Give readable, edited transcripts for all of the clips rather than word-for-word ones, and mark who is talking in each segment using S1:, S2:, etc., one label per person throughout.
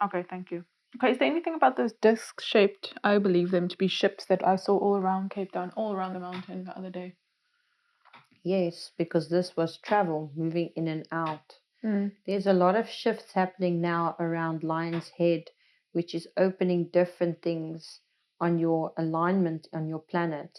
S1: Okay, thank you. Okay, is there anything about those disc-shaped, I believe them to be ships that I saw all around Cape Town, all around the mountain the other day?
S2: Yes, because this was travel, moving in and out.
S1: Mm.
S2: There's a lot of shifts happening now around Lion's Head, which is opening different things on your alignment on your planet.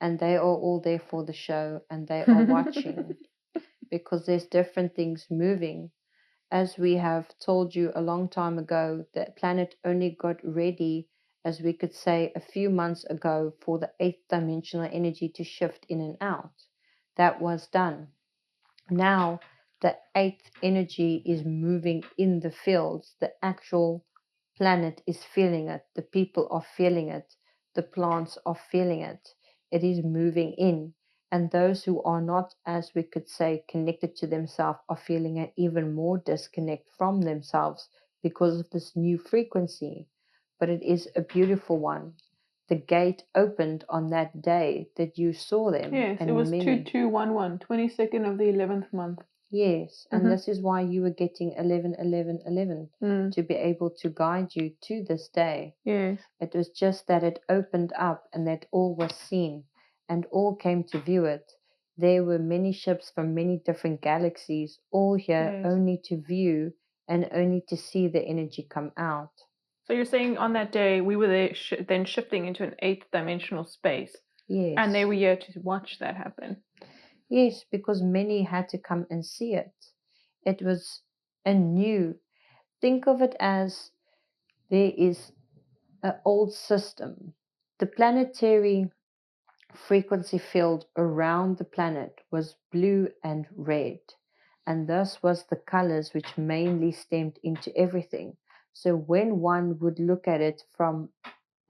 S2: And they are all there for the show and they are watching because there's different things moving. As we have told you a long time ago, the planet only got ready, as we could say, a few months ago for the eighth dimensional energy to shift in and out. That was done. Now the eighth energy is moving in the fields. The actual planet is feeling it. The people are feeling it. The plants are feeling it. It is moving in. And those who are not, as we could say, connected to themselves are feeling an even more disconnect from themselves because of this new frequency. But it is a beautiful one. The gate opened on that day that you saw them.
S1: Yes, it
S2: And
S1: was
S2: many
S1: 2211, 22nd of the 11th month.
S2: Yes, and
S1: Mm-hmm.
S2: this is why you were getting 11, 11, 11 to be able to guide you to this day.
S1: Yes.
S2: It was just that it opened up and that all was seen and all came to view it. There were many ships from many different galaxies, all here
S1: Yes.
S2: only to view and only to see the energy come out.
S1: So you're saying on that day we were there then shifting into an eighth dimensional space,
S2: Yes.
S1: and they were here to watch that happen.
S2: Yes, because many had to come and see it. It was a new. Think of it as there is an old system. The planetary frequency field around the planet was blue and red, and thus was the colors which mainly stemmed into everything. So when one would look at it from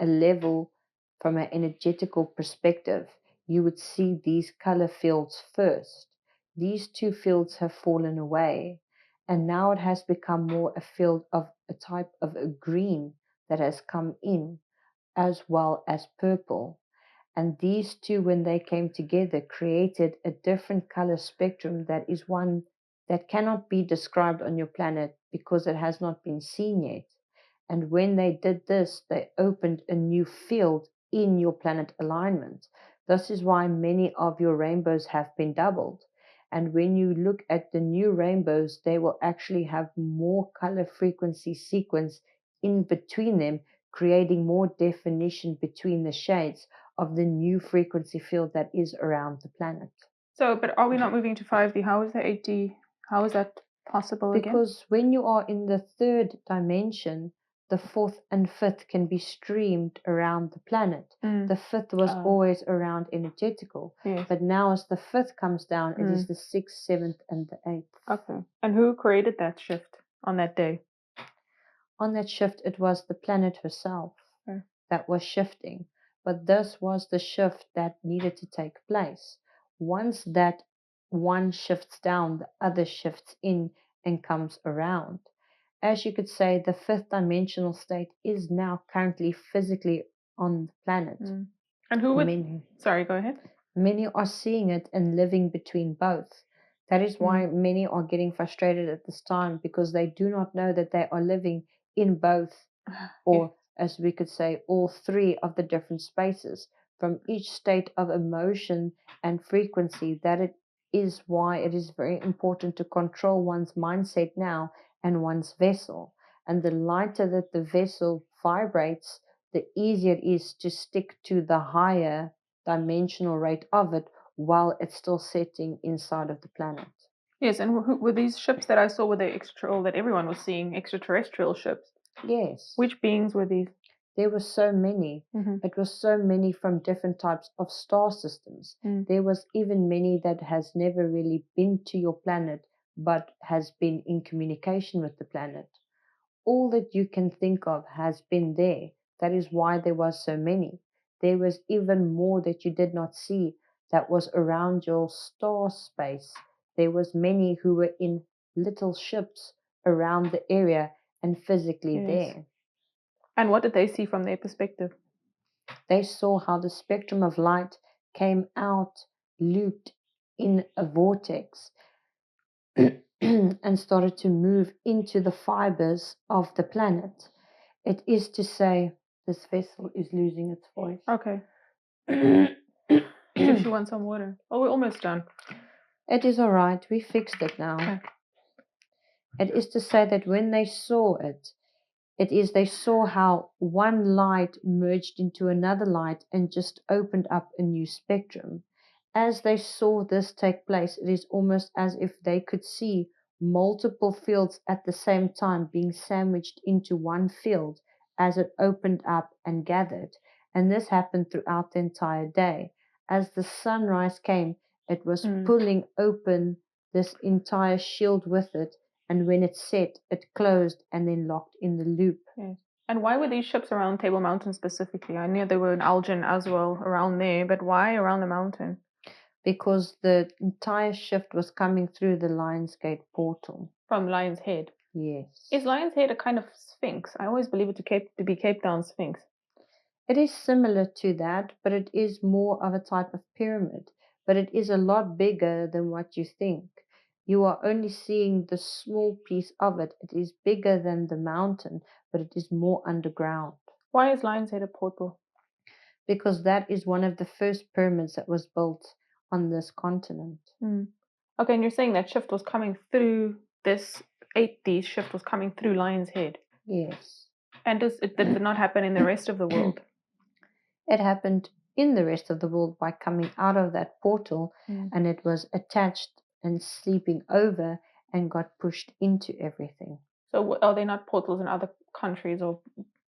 S2: a level, from an energetical perspective, you would see these color fields first. These two fields have fallen away, and now it has become more a field of a type of a green that has come in, as well as purple. And these two, when they came together, created a different color spectrum that is one that cannot be described on your planet because it has not been seen yet. And when they did this, they opened a new field in your planet alignment. This is why many of your rainbows have been doubled. And when you look at the new rainbows, they will actually have more color frequency sequence in between them, creating more definition between the shades of the new frequency field that is around the planet.
S1: So, but are we not moving to 5D? How is the 8D? How is that possible again?
S2: Because when you are in the third dimension, the fourth and fifth can be streamed around the planet. The fifth was always around energetical,
S1: Yes.
S2: but now as the fifth comes down, it is the sixth, seventh, and the eighth.
S1: Okay. And who created that shift on that day?
S2: On that shift, it was the planet herself that was shifting, but this was the shift that needed to take place. Once that one shifts down, the other shifts in and comes around. As you could say, the fifth dimensional state is now currently physically on the planet.
S1: And who would...
S2: Many,
S1: Sorry, go ahead.
S2: many are seeing it and living between both. That is why many are getting frustrated at this time, because they do not know that they are living in both, or as we could say, all three of the different spaces from each state of emotion and frequency. That it is why it is very important to control one's mindset now and one's vessel. And the lighter that the vessel vibrates, the easier it is to stick to the higher dimensional rate of it while it's still setting inside of the planet.
S1: Yes, and were these ships that I saw, were they extra, that everyone was seeing, extraterrestrial ships?
S2: Yes.
S1: Which beings were these?
S2: There were so many. It was so many from different types of star systems. There was even many that has never really been to your planet, but has been in communication with the planet. All that you can think of has been there. That is why there was so many. There was even more that you did not see that was around your star space. There was many who were in little ships around the area and physically
S1: Yes.
S2: there.
S1: And what did they see from their perspective?
S2: They saw how the spectrum of light came out looped in a vortex and started to move into the fibers of the planet. It is to say, this vessel is losing its voice.
S1: Okay. So she wants some water. Oh, we're almost done.
S2: It is all right. We fixed it now.
S1: Okay.
S2: It is to say that when they saw it, they saw how one light merged into another light and just opened up a new spectrum. As they saw this take place, it is almost as if they could see multiple fields at the same time being sandwiched into one field as it opened up and gathered. And this happened throughout the entire day. As the sunrise came, it was pulling open this entire shield with it, and when it set, it closed and then locked in the loop.
S1: Yes. And why were these ships around Table Mountain specifically? I knew they were in Elgin as well, around there, but why around the mountain?
S2: Because the entire shift was coming through the Lionsgate portal.
S1: From Lion's Head?
S2: Yes.
S1: Is Lion's Head a kind of sphinx? I always believe it to be Cape Town Sphinx.
S2: It is similar to that, but it is more of a type of pyramid. But it is a lot bigger than what you think. You are only seeing the small piece of it. It is bigger than the mountain, but it is more underground.
S1: Why is Lion's Head a portal?
S2: Because that is one of the first pyramids that was built on this continent.
S1: Okay, and you're saying that shift was coming through this 8D shift was coming through Lion's Head?
S2: Yes.
S1: And did it not happen in the rest of the world?
S2: It happened in the rest of the world by coming out of that portal, and it was attached and sleeping over and got pushed into everything.
S1: So are there not portals in other countries or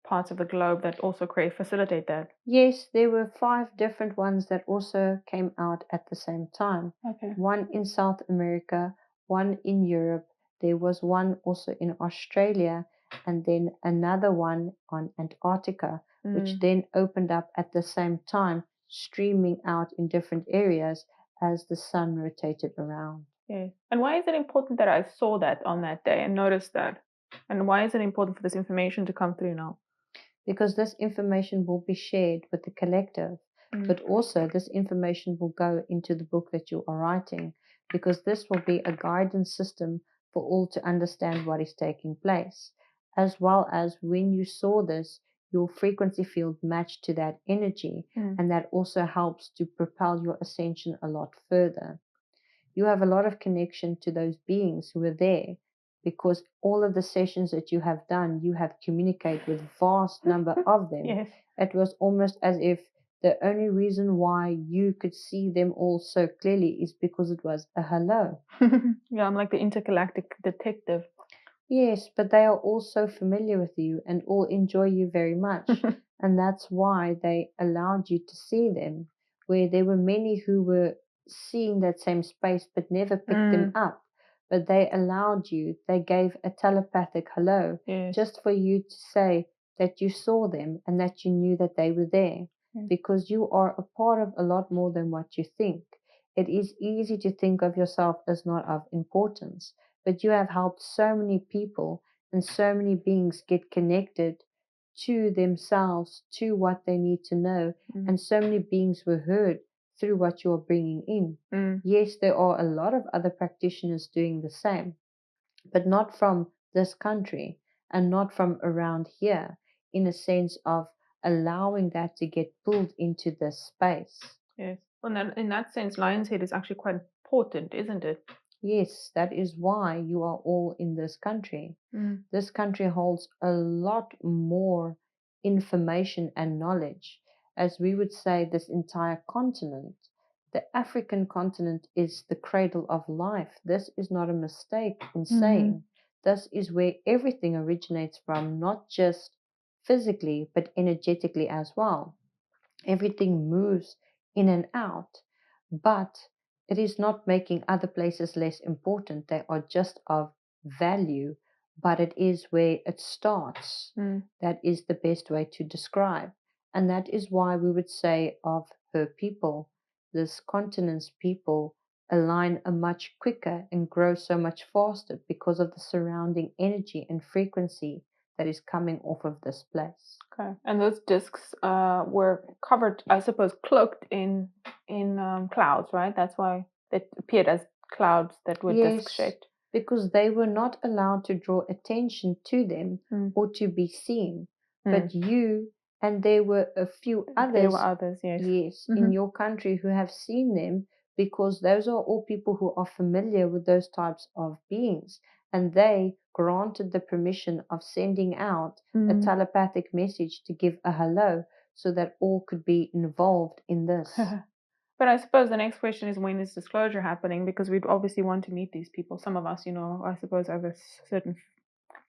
S1: parts of the globe that also facilitate that?
S2: Yes, there were 5 different ones that also came out at the same time.
S1: Okay.
S2: One in South America, one in Europe, there was one also in Australia, and then another one on Antarctica, which then opened up at the same time, streaming out in different areas as the sun rotated around.
S1: Yes. And why is it important that I saw that on that day and noticed that? And why is it important for this information to come through now?
S2: Because this information will be shared with the collective, but also this information will go into the book that you are writing, because this will be a guidance system for all to understand what is taking place, as well as when you saw this, your frequency field matched to that energy, and that also helps to propel your ascension a lot further. You have a lot of connection to those beings who are there, because all of the sessions that you have done, you have communicated with vast number of them.
S1: Yes.
S2: It was almost as if the only reason why you could see them all so clearly is because it was a hello.
S1: Yeah, I'm like the intergalactic detective.
S2: Yes, but they are all so familiar with you and all enjoy you very much. And that's why they allowed you to see them, where there were many who were seeing that same space but never picked them up. But they allowed you, they gave a telepathic hello,
S1: Yes.
S2: just for you to say that you saw them and that you knew that they were there. Because you are a part of a lot more than what you think. It is easy to think of yourself as not of importance, but you have helped so many people and so many beings get connected to themselves, to what they need to know, and so many beings were heard through what you're bringing in. Yes, there are a lot of other practitioners doing the same, but not from this country and not from around here, in a sense of allowing that to get pulled into this space.
S1: Yes. Well, in that sense, Lion's Head is actually quite important, isn't it?
S2: Yes, that is why you are all in this country. This country holds a lot more information and knowledge. As we would say, this entire continent, the African continent, is the cradle of life. This is not a mistake in saying. This is where everything originates from, not just physically, but energetically as well. Everything moves in and out, but it is not making other places less important. They are just of value, but it is where it starts. That is the best way to describe. And that is why we would say of her people, this continent's people, align a much quicker and grow so much faster because of the surrounding energy and frequency that is coming off of this place.
S1: Okay, and those discs were covered, I suppose, cloaked in clouds, right? That's why it appeared as clouds that were disc
S2: Yes,
S1: shaped.
S2: because they were not allowed to draw attention to them or to be seen. But you, and there were a few
S1: There were
S2: others,
S1: others, yes.
S2: yes, in your country who have seen them, because those are all people who are familiar with those types of beings. And they granted the permission of sending out a telepathic message to give a hello so that all could be involved in this.
S1: But I suppose the next question is, when is disclosure happening? Because we'd obviously want to meet these people. Some of us, I suppose, of a certain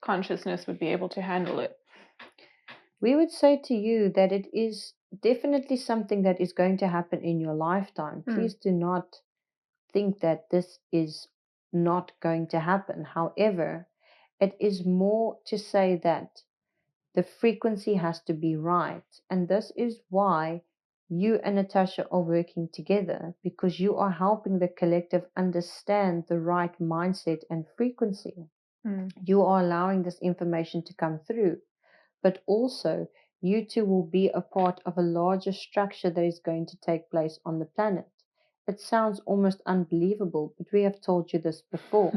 S1: consciousness would be able to handle it.
S2: We would say to you that it is definitely something that is going to happen in your lifetime. Please do not think that this is not going to happen. However, it is more to say that the frequency has to be right. And this is why you and Natasha are working together, because you are helping the collective understand the right mindset and frequency. You are allowing this information to come through, but also you two will be a part of a larger structure that is going to take place on the planet. It sounds almost unbelievable, but we have told you this before.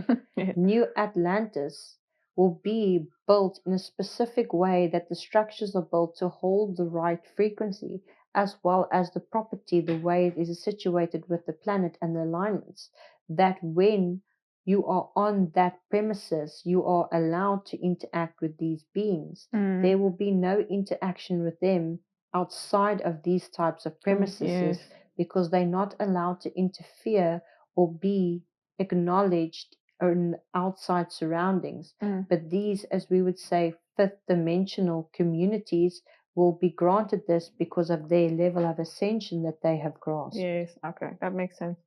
S2: New Atlantis will be built in a specific way that the structures are built to hold the right frequency, as well as the property, the way it is situated with the planet and the alignments, that when you are on that premises, you are allowed to interact with these beings. There will be no interaction with them outside of these types of premises, because they're not allowed to interfere or be acknowledged in outside surroundings. But these, as we would say, fifth dimensional communities will be granted this because of their level of ascension that they have grasped.
S1: Yes, okay, that makes sense.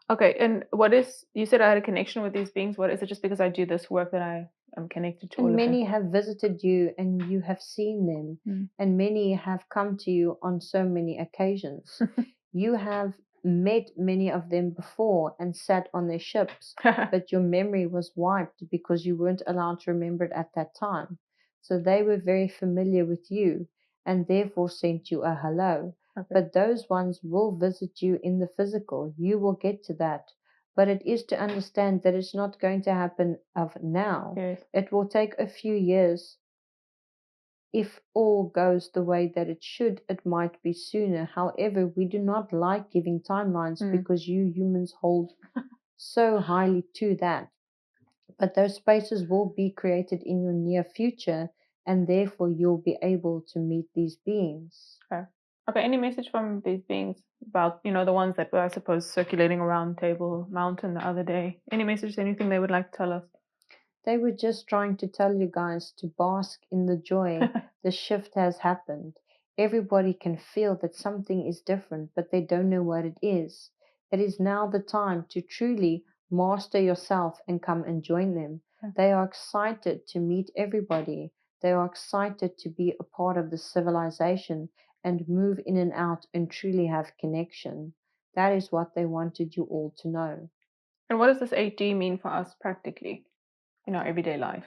S1: Okay, and you said I had a connection with these beings. What is it, just because I do this work that I am connected to all
S2: And
S1: of them?
S2: many have visited you and you have seen them, and many have come to you on so many occasions. You have met many of them before and sat on their ships, but your memory was wiped because you weren't allowed to remember it at that time. So they were very familiar with you and therefore sent you a hello.
S1: Okay.
S2: But those ones will visit you in the physical. You will get to that. But it is to understand that it's not going to happen of now.
S1: Yes.
S2: It will take a few years. If all goes the way that it should, it might be sooner. However, we do not like giving timelines because you humans hold so highly to that. But those spaces will be created in your near future, and therefore you'll be able to meet these beings.
S1: Okay. Okay, any message from these beings about, the ones that were, I suppose, circulating around Table Mountain the other day? Any message, anything they would like to tell us?
S2: They were just trying to tell you guys to bask in the joy. The shift has happened. Everybody can feel that something is different, but they don't know what it is. It is now the time to truly master yourself and come and join them. They are excited to meet everybody. They are excited to be a part of the civilization and move in and out and truly have connection. That is what they wanted you all to know.
S1: And what does this 8D mean for us practically in our everyday life?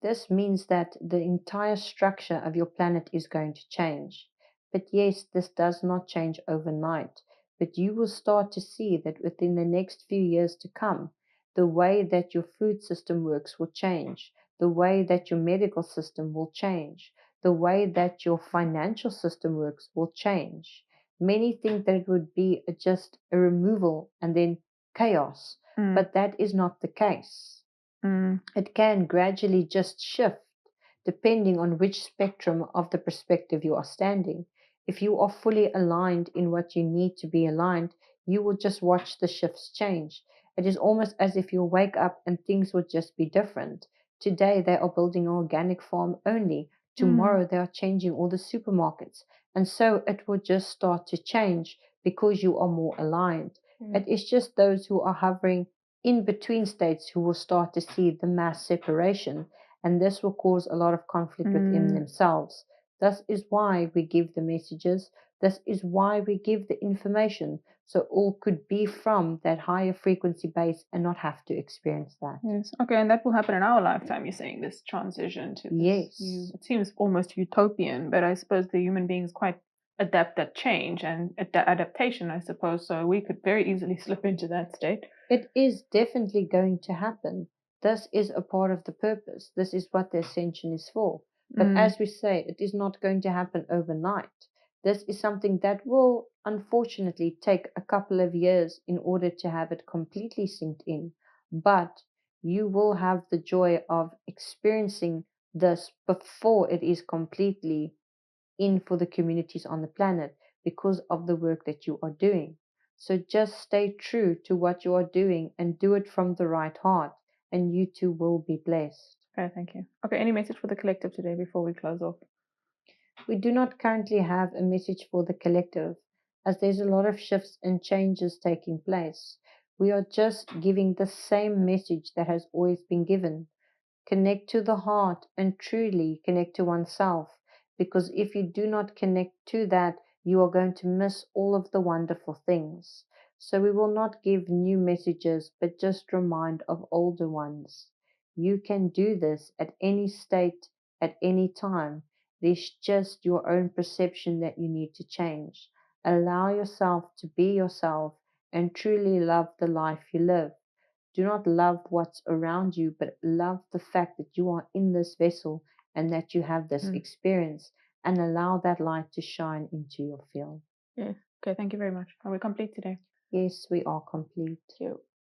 S2: This means that the entire structure of your planet is going to change. But yes, this does not change overnight. But you will start to see that within the next few years to come, the way that your food system works will change. The way that your medical system will change. The way that your financial system works will change. Many think that it would be just a removal and then chaos. But that is not the case. It can gradually just shift depending on which spectrum of the perspective you are standing. If you are fully aligned in what you need to be aligned, you will just watch the shifts change. It is almost as if you wake up and things would just be different. Today they are building an organic farm only. Tomorrow they are changing all the supermarkets. And so it will just start to change because you are more aligned. It is just those who are hovering in between states who will start to see the mass separation, and this will cause a lot of conflict within themselves. This is why we give the messages. This is why we give the information. So all could be from that higher frequency base and not have to experience that.
S1: Yes. Okay, and that will happen in our lifetime, you're saying, this transition to this new,
S2: Yes.
S1: it seems almost utopian, but I suppose the human being is quite adept at change and adaptation, I suppose, so we could very easily slip into that state.
S2: It is definitely going to happen. This is a part of the purpose. This is what the ascension is for. But
S1: Mm,
S2: as we say, it is not going to happen overnight. This is something that will unfortunately take a couple of years in order to have it completely synced in. But you will have the joy of experiencing this before it is completely in for the communities on the planet because of the work that you are doing. So just stay true to what you are doing and do it from the right heart, and you too will be blessed.
S1: okay, thank you. Okay, any message for the collective today before we close off?
S2: We do not currently have a message for the collective, as there's a lot of shifts and changes taking place. We are just giving the same message that has always been given. Connect to the heart and truly connect to oneself. Because if you do not connect to that, you are going to miss all of the wonderful things. So we will not give new messages, but just remind of older ones. You can do this at any state, at any time. There's just your own perception that you need to change. Allow yourself to be yourself and truly love the life you live. Do not love what's around you, but love the fact that you are in this vessel and that you have this
S1: Mm,
S2: experience, and allow that light to shine into your field.
S1: yes. Okay, thank you very much. Are we complete today?
S2: Yes, we are complete.
S1: Thank you.